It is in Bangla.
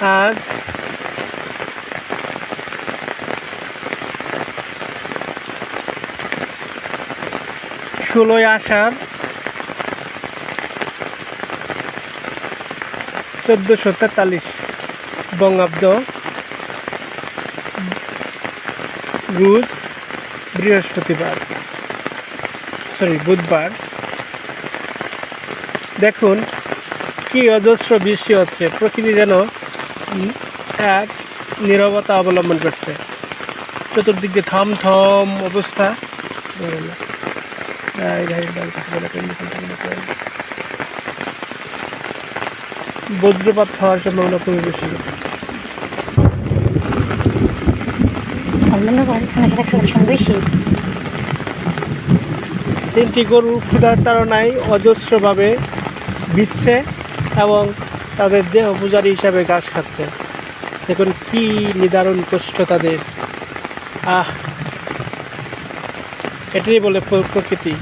আজ 16ই আষাঢ় 1443 বঙ্গাব্দ, রোজ বুধবার। দেখুন কি অজস্র বৃষ্টি হচ্ছে, প্রকৃতি যেন এক নীরবতা অবলম্বন করছে। চতুর্দিক দিয়ে থমথম অবস্থা। বজ্রপাত হওয়ার সম্ভাবনা খুবই বেশি। তিনটি গরু ক্ষুধার তাড়নায় অজস্রভাবে ভিজছে এবং তাদের দেহ পূজারী হিসাবে ঘাস খাচ্ছে। দেখুন কি নিদারুণ কষ্ট তাদের। এটাই বলে প্রকৃতি।